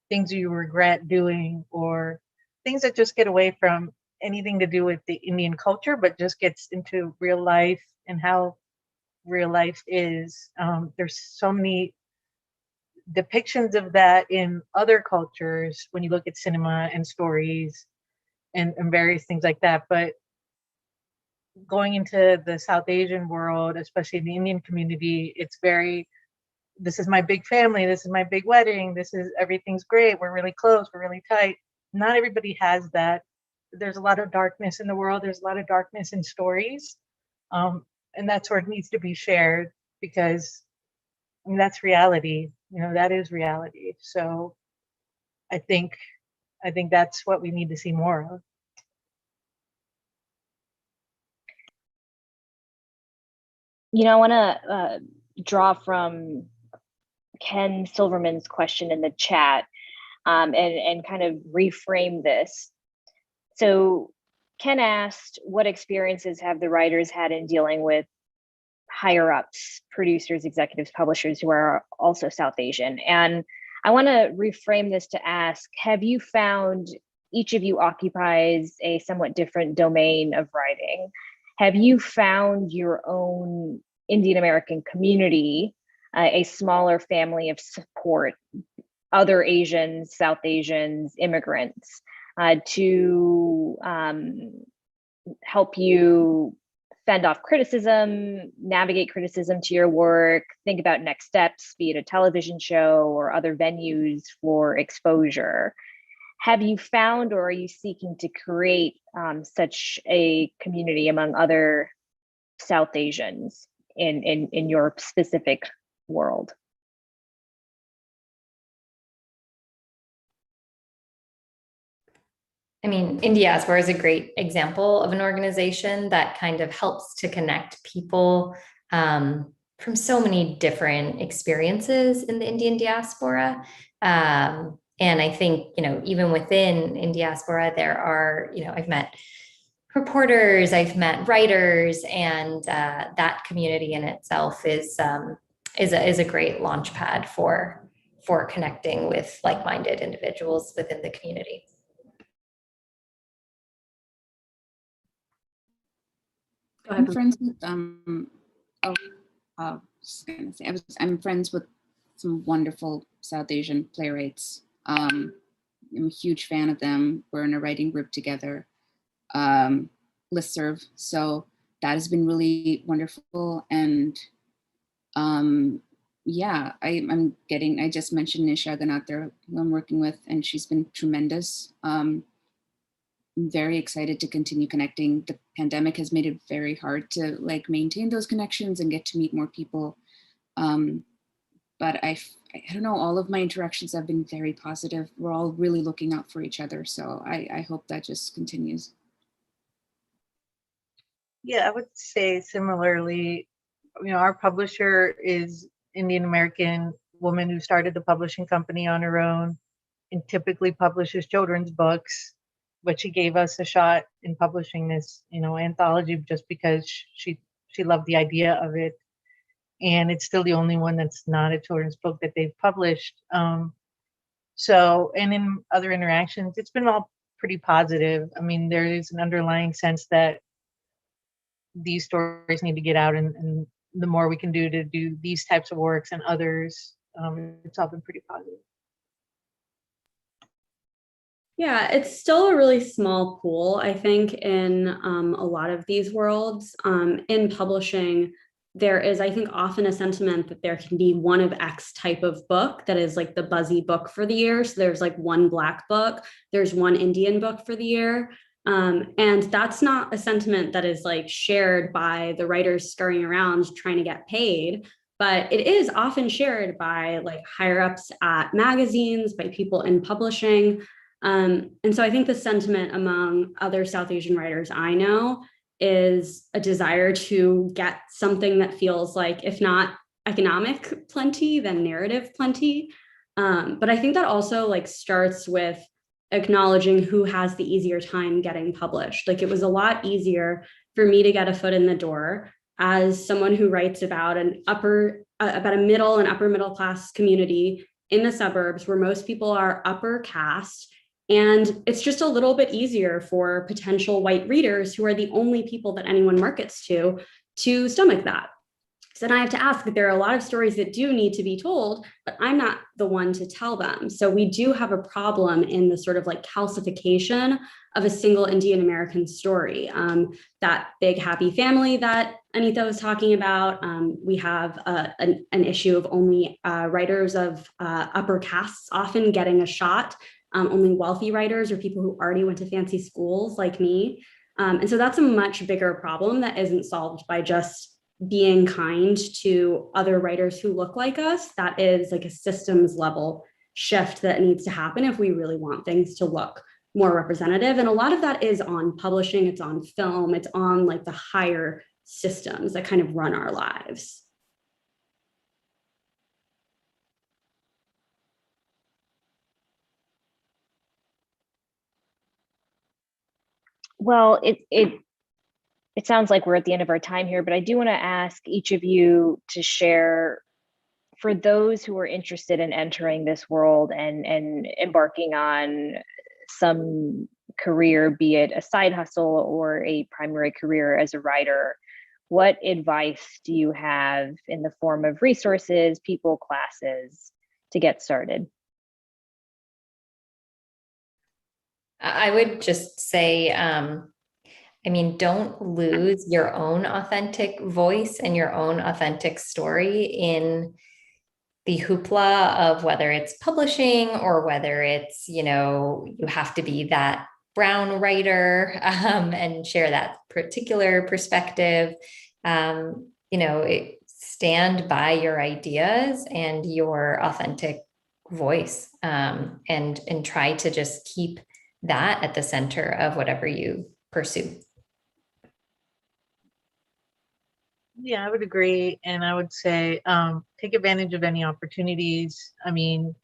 things you regret doing, or things that just get away from anything to do with the Indian culture, but just gets into real life and how real life is. There's so many depictions of that in other cultures when you look at cinema and stories and various things like that. But going into the South Asian world, especially in the Indian community, it's very, this is my big family, this is my big wedding, everything's great, we're really close, we're really tight. Not everybody has that. There's a lot of darkness in the world, there's a lot of darkness in stories. And that sort of needs to be shared, because that's reality. That is reality. So I think that's what we need to see more of. I want to draw from Ken Silverman's question in the chat and kind of reframe this. So Ken asked, what experiences have the writers had in dealing with higher ups, producers, executives, publishers who are also South Asian? And I want to reframe this to ask, have you found, each of you occupies a somewhat different domain of writing, have you found your own Indian American community, a smaller family of support, other Asians, South Asians, immigrants, to help you fend off criticism, navigate criticism to your work, think about next steps, be it a television show or other venues for exposure. Have you found, or are you seeking to create such a community among other South Asians in your specific world? I mean, Indiaspora is a great example of an organization that kind of helps to connect people from so many different experiences in the Indian diaspora. And I think, even within Indiaspora, there are, I've met reporters, I've met writers, and that community in itself is a great launch pad for connecting with like-minded individuals within the community. I'm friends with I'm friends with some wonderful South Asian playwrights. I'm a huge fan of them. We're in a writing group together, listserv. So that has been really wonderful. And yeah, I just mentioned Nisha Ganather, who I'm working with, and she's been tremendous. I'm very excited to continue connecting. The pandemic has made it very hard to maintain those connections and get to meet more people. But I don't know, all of my interactions have been very positive. We're all really looking out for each other. So I hope that just continues. Yeah, I would say similarly, our publisher is Indian American woman who started the publishing company on her own and typically publishes children's books. But she gave us a shot in publishing this, anthology just because she loved the idea of it. And it's still the only one that's not a children's book that they've published. So, and in other interactions, it's been all pretty positive. I mean, there is an underlying sense that these stories need to get out, and the more we can do to do these types of works and others, it's all been pretty positive. Yeah, it's still a really small pool, I think, in a lot of these worlds. In publishing, there is, I think, often a sentiment that there can be one of X type of book that is like the buzzy book for the year. So there's like one Black book, there's one Indian book for the year. And that's not a sentiment that is shared by the writers scurrying around trying to get paid. But it is often shared by higher ups at magazines, by people in publishing. And so I think the sentiment among other South Asian writers I know is a desire to get something that feels like, if not economic plenty, then narrative plenty. But I think that also starts with acknowledging who has the easier time getting published. It was a lot easier for me to get a foot in the door as someone who writes about about a middle and upper middle class community in the suburbs where most people are upper caste. And it's just a little bit easier for potential white readers, who are the only people that anyone markets to stomach that. So then I have to ask that there are a lot of stories that do need to be told, but I'm not the one to tell them. So we do have a problem in the sort of calcification of a single Indian American story. That big happy family that Anita was talking about, we have an issue of only writers of upper castes often getting a shot. Only wealthy writers or people who already went to fancy schools like me. And so that's a much bigger problem that isn't solved by just being kind to other writers who look like us. That is a systems level shift that needs to happen if we really want things to look more representative. And a lot of that is on publishing, it's on film, it's on the higher systems that kind of run our lives. Well, it sounds like we're at the end of our time here, but I do want to ask each of you to share, for those who are interested in entering this world and embarking on some career, be it a side hustle or a primary career as a writer, what advice do you have in the form of resources, people, classes to get started? I would just say, don't lose your own authentic voice and your own authentic story in the hoopla of whether it's publishing or whether it's, you have to be that brown writer and share that particular perspective. Stand by your ideas and your authentic voice, and try to just keep that at the center of whatever you pursue. Yeah, I would agree. And I would say take advantage of any opportunities. I mean,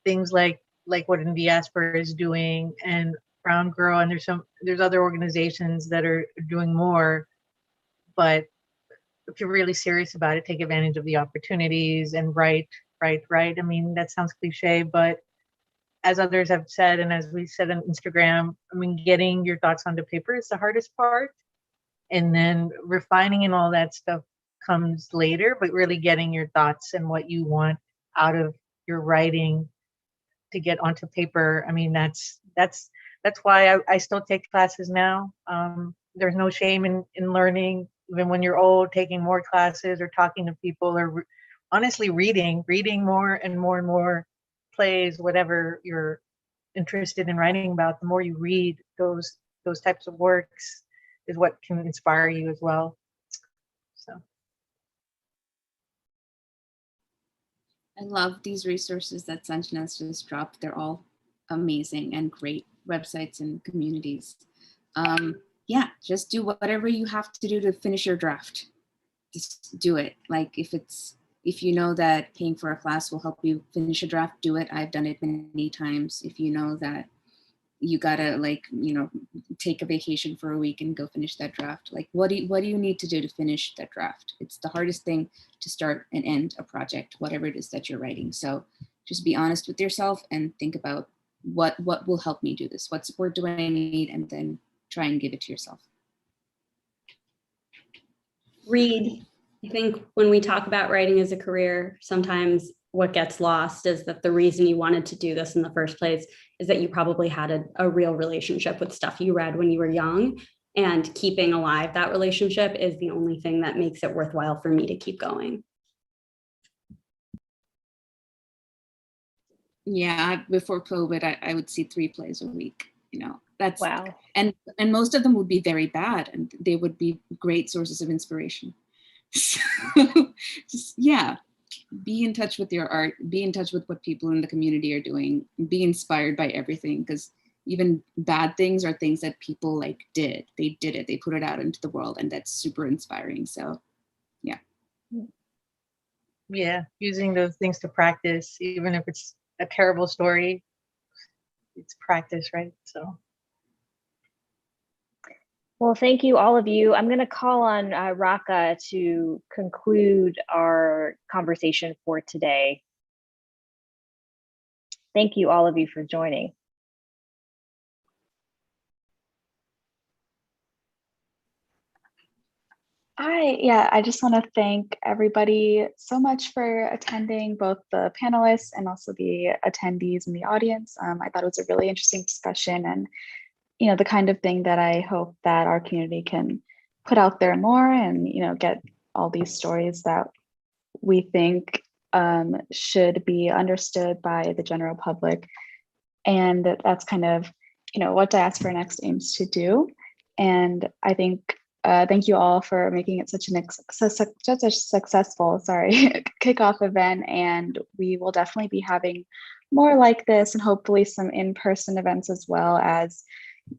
things like what Indiaspora is doing and Brown Girl, and there's other organizations that are doing more. But if you're really serious about it, take advantage of the opportunities and write. I mean, that sounds cliche, but as others have said, and as we said on Instagram, I mean, getting your thoughts onto paper is the hardest part. And then refining and all that stuff comes later, but really getting your thoughts and what you want out of your writing to get onto paper. I mean, that's why I still take classes now. There's no shame in learning, even when you're old, taking more classes or talking to people or honestly reading more and more and more plays, whatever you're interested in writing about. The more you read those types of works is what can inspire you as well. So I love these resources that Sanjana's just dropped. They're all amazing and great websites and communities. Yeah, just do whatever you have to do to finish your draft. Just do it. Like if you know that paying for a class will help you finish a draft, do it. I've done it many times. If you know that you gotta take a vacation for a week and go finish that draft. Like, what do you need to do to finish that draft? It's the hardest thing to start and end a project, whatever it is that you're writing. So just be honest with yourself and think about what will help me do this? What support do I need? And then try and give it to yourself. Read. I think when we talk about writing as a career, sometimes what gets lost is that the reason you wanted to do this in the first place is that you probably had a real relationship with stuff you read when you were young, and keeping alive that relationship is the only thing that makes it worthwhile for me to keep going. Yeah, before COVID, I would see 3 plays a week. That's Wow. And most of them would be very bad, and they would be great sources of inspiration. So just, yeah, be in touch with your art, be in touch with what people in the community are doing, be inspired by everything, because even bad things are things that people did. They did it, they put it out into the world, and that's super inspiring. So yeah, using those things to practice, even if it's a terrible story, it's practice, right? So Well, thank you, all of you. I'm going to call on Rocca to conclude our conversation for today. Thank you, all of you, for joining. I just want to thank everybody so much for attending, both the panelists and also the attendees in the audience. I thought it was a really interesting discussion, and the kind of thing that I hope that our community can put out there more, and get all these stories that we think should be understood by the general public. And that's kind of what DiasporaNEXT aims to do. And I think thank you all for making it such a successful kickoff event. And we will definitely be having more like this, and hopefully some in-person events as well as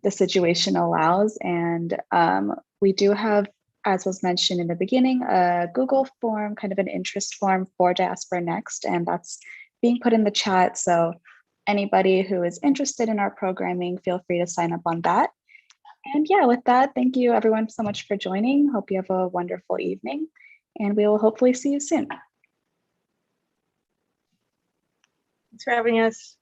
the situation allows. And we do have, as was mentioned in the beginning, a Google form, kind of an interest form for DiasporaNEXT, and that's being put in the chat. So anybody who is interested in our programming, feel free to sign up on that. And yeah, with that, thank you everyone so much for joining. Hope you have a wonderful evening, and we will hopefully see you soon. thanks for having us.